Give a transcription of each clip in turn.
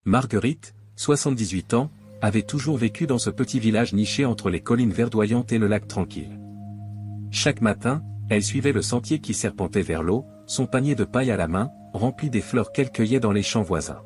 Marguerite, 78 ans, avait toujours vécu dans ce petit village niché entre les collines verdoyantes et le lac tranquille. Chaque matin, elle suivait le sentier qui serpentait vers l'eau, son panier de paille à la main, rempli des fleurs qu'elle cueillait dans les champs voisins.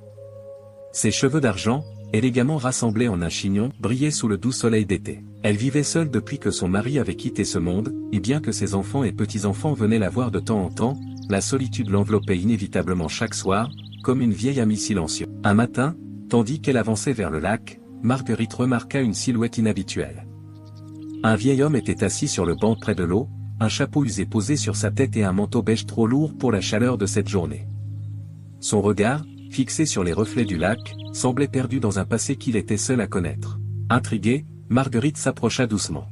Ses cheveux d'argent, élégamment rassemblés en un chignon, brillaient sous le doux soleil d'été. Elle vivait seule depuis que son mari avait quitté ce monde, et bien que ses enfants et petits-enfants venaient la voir de temps en temps, la solitude l'enveloppait inévitablement chaque soir, comme une vieille amie silencieuse. Un matin, tandis qu'elle avançait vers le lac, Marguerite remarqua une silhouette inhabituelle. Un vieil homme était assis sur le banc près de l'eau, un chapeau usé posé sur sa tête et un manteau beige trop lourd pour la chaleur de cette journée. Son regard, fixé sur les reflets du lac, semblait perdu dans un passé qu'il était seul à connaître. Intriguée, Marguerite s'approcha doucement.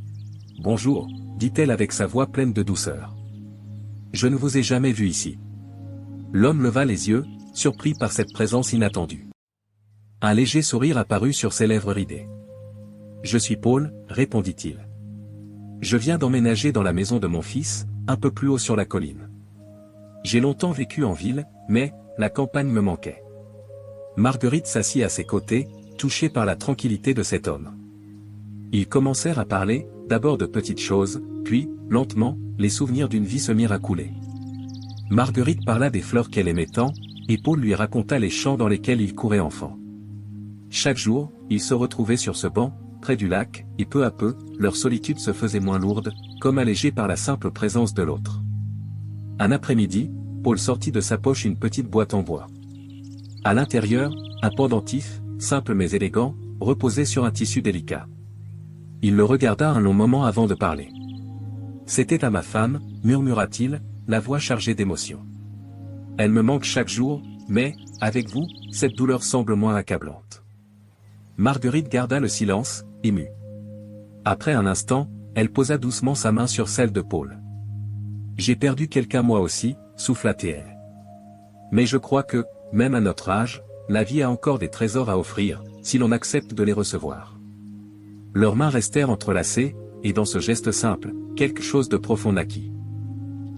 « Bonjour », dit-elle avec sa voix pleine de douceur. « Je ne vous ai jamais vu ici. » L'homme leva les yeux, surpris par cette présence inattendue. Un léger sourire apparut sur ses lèvres ridées. « Je suis Paul, » répondit-il. « Je viens d'emménager dans la maison de mon fils, un peu plus haut sur la colline. J'ai longtemps vécu en ville, mais la campagne me manquait. » Marguerite s'assit à ses côtés, touchée par la tranquillité de cet homme. Ils commencèrent à parler, d'abord de petites choses, puis, lentement, les souvenirs d'une vie se mirent à couler. Marguerite parla des fleurs qu'elle aimait tant, et Paul lui raconta les champs dans lesquels il courait enfant. Chaque jour, ils se retrouvaient sur ce banc, près du lac, et peu à peu, leur solitude se faisait moins lourde, comme allégée par la simple présence de l'autre. Un après-midi, Paul sortit de sa poche une petite boîte en bois. À l'intérieur, un pendentif, simple mais élégant, reposait sur un tissu délicat. Il le regarda un long moment avant de parler. « C'était à ma femme, » murmura-t-il, la voix chargée d'émotion. « Elle me manque chaque jour, mais, avec vous, cette douleur semble moins accablante. » Marguerite garda le silence, émue. Après un instant, elle posa doucement sa main sur celle de Paul. « J'ai perdu quelqu'un moi aussi, » souffla-t-elle. « Mais je crois que, même à notre âge, la vie a encore des trésors à offrir, si l'on accepte de les recevoir. » Leurs mains restèrent entrelacées, et dans ce geste simple, quelque chose de profond naquit.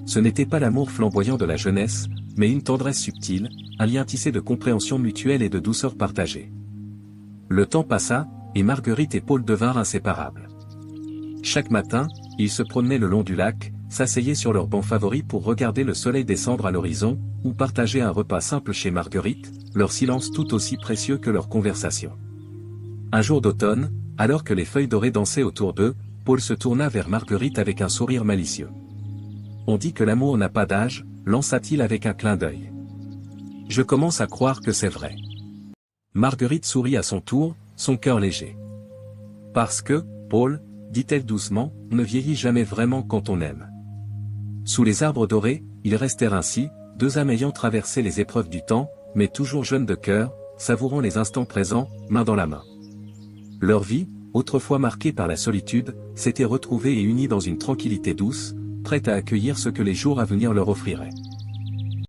Ce n'était pas l'amour flamboyant de la jeunesse, mais une tendresse subtile, un lien tissé de compréhension mutuelle et de douceur partagée. Le temps passa, et Marguerite et Paul devinrent inséparables. Chaque matin, ils se promenaient le long du lac, s'asseyaient sur leur banc favori pour regarder le soleil descendre à l'horizon, ou partager un repas simple chez Marguerite, leur silence tout aussi précieux que leur conversation. Un jour d'automne, alors que les feuilles dorées dansaient autour d'eux, Paul se tourna vers Marguerite avec un sourire malicieux. « On dit que l'amour n'a pas d'âge », lança-t-il avec un clin d'œil. « Je commence à croire que c'est vrai. » Marguerite sourit à son tour, son cœur léger. « Parce que, Paul, » dit-elle doucement, « on ne vieillit jamais vraiment quand on aime. » Sous les arbres dorés, ils restèrent ainsi, deux âmes ayant traversé les épreuves du temps, mais toujours jeunes de cœur, savourant les instants présents, main dans la main. Leur vie, autrefois marquée par la solitude, s'était retrouvée et unie dans une tranquillité douce, prête à accueillir ce que les jours à venir leur offriraient.